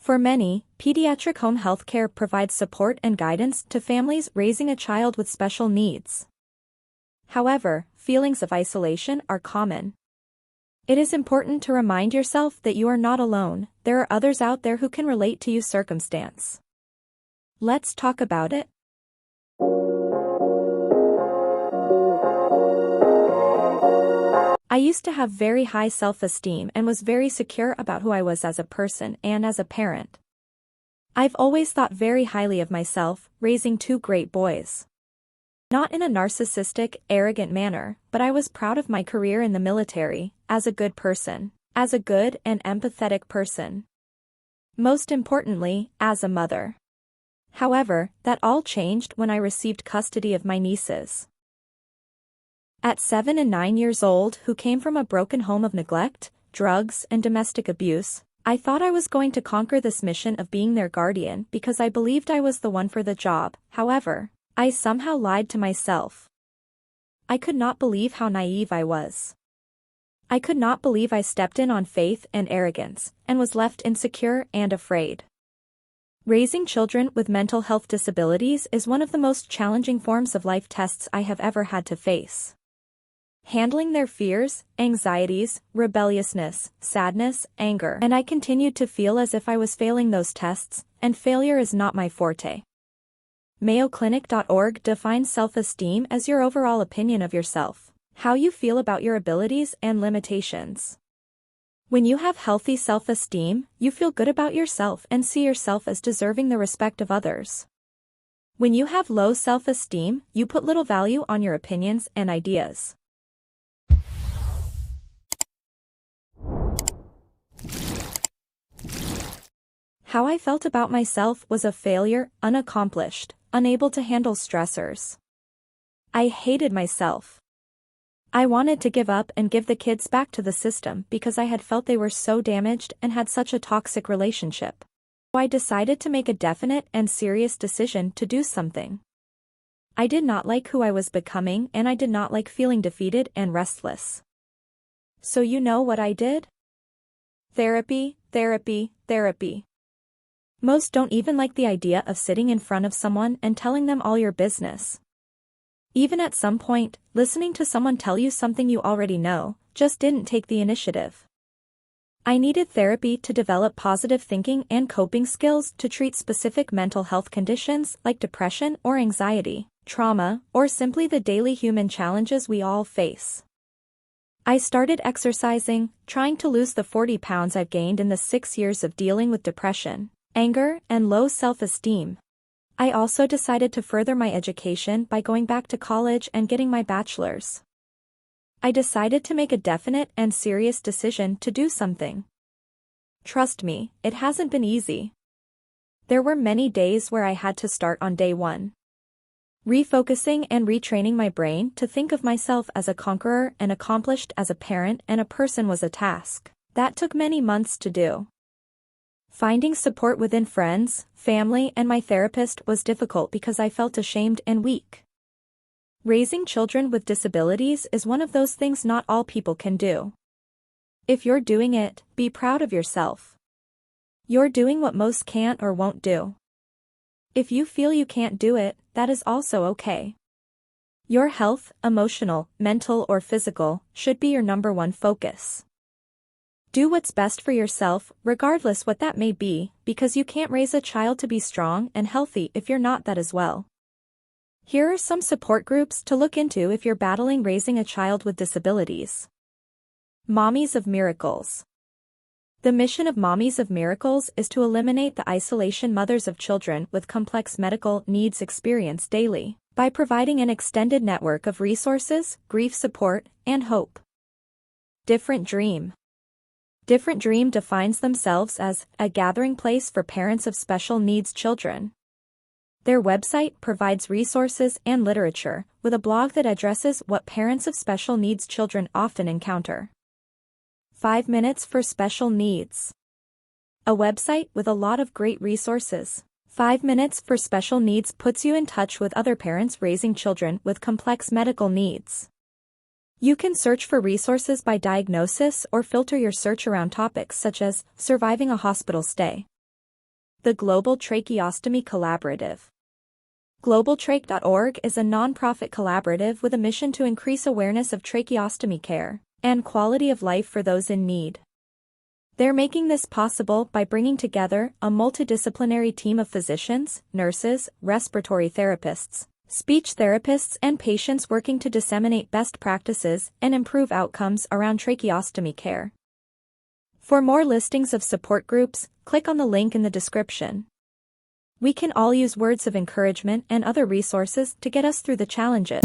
For many, pediatric home health care provides support and guidance to families raising a child with special needs. However, feelings of isolation are common. It is important to remind yourself that you are not alone. There are others out there who can relate to your circumstance. Let's talk about it. I used to have very high self-esteem and was very secure about who I was as a person and as a parent. I've always thought very highly of myself, raising two great boys. Not in a narcissistic, arrogant manner, but I was proud of my career in the military, as a good person, as a good and empathetic person. Most importantly, as a mother. However, that all changed when I received custody of my nieces. At 7 and 9 years old, who came from a broken home of neglect, drugs, and domestic abuse, I thought I was going to conquer this mission of being their guardian because I believed I was the one for the job. However, I somehow lied to myself. I could not believe how naive I was. I could not believe I stepped in on faith and arrogance, and was left insecure and afraid. Raising children with mental health disabilities is one of the most challenging forms of life tests I have ever had to face. Handling their fears, anxieties, rebelliousness, sadness, anger, and I continued to feel as if I was failing those tests, and failure is not my forte. MayoClinic.org defines self-esteem as your overall opinion of yourself, how you feel about your abilities and limitations. When you have healthy self-esteem, you feel good about yourself and see yourself as deserving the respect of others. When you have low self-esteem, you put little value on your opinions and ideas. How I felt about myself was a failure, unaccomplished, unable to handle stressors. I hated myself. I wanted to give up and give the kids back to the system because I had felt they were so damaged and had such a toxic relationship. So I decided to make a definite and serious decision to do something. I did not like who I was becoming and I did not like feeling defeated and restless. So you know what I did? Therapy, therapy, therapy. Most don't even like the idea of sitting in front of someone and telling them all your business. Even at some point, listening to someone tell you something you already know, just didn't take the initiative. I needed therapy to develop positive thinking and coping skills to treat specific mental health conditions like depression or anxiety, trauma, or simply the daily human challenges we all face. I started exercising, trying to lose the 40 pounds I've gained in the 6 years of dealing with depression, anger, and low self-esteem. I also decided to further my education by going back to college and getting my bachelor's. I decided to make a definite and serious decision to do something. Trust me, it hasn't been easy. There were many days where I had to start on day one. Refocusing and retraining my brain to think of myself as a conqueror and accomplished as a parent and a person was a task that took many months to do. Finding support within friends, family, and my therapist was difficult because I felt ashamed and weak. Raising children with disabilities is one of those things not all people can do. If you're doing it, be proud of yourself. You're doing what most can't or won't do. If you feel you can't do it, that is also okay. Your health, emotional, mental, or physical, should be your number one focus. Do what's best for yourself, regardless what that may be, because you can't raise a child to be strong and healthy if you're not that as well. Here are some support groups to look into if you're battling raising a child with disabilities. Mommies of Miracles. The mission of Mommies of Miracles is to eliminate the isolation mothers of children with complex medical needs experience daily, by providing an extended network of resources, grief support, and hope. Different Dream. Different Dream defines themselves as a gathering place for parents of special needs children. Their website provides resources and literature, with a blog that addresses what parents of special needs children often encounter. 5 Minutes for Special Needs. A website with a lot of great resources. 5 Minutes for Special Needs puts you in touch with other parents raising children with complex medical needs. You can search for resources by diagnosis or filter your search around topics such as surviving a hospital stay. The Global Tracheostomy Collaborative. GlobalTrach.org is a nonprofit collaborative with a mission to increase awareness of tracheostomy care and quality of life for those in need. They're making this possible by bringing together a multidisciplinary team of physicians, nurses, respiratory therapists, speech therapists, and patients working to disseminate best practices and improve outcomes around tracheostomy care. For more listings of support groups, click on the link in the description. We can all use words of encouragement and other resources to get us through the challenges.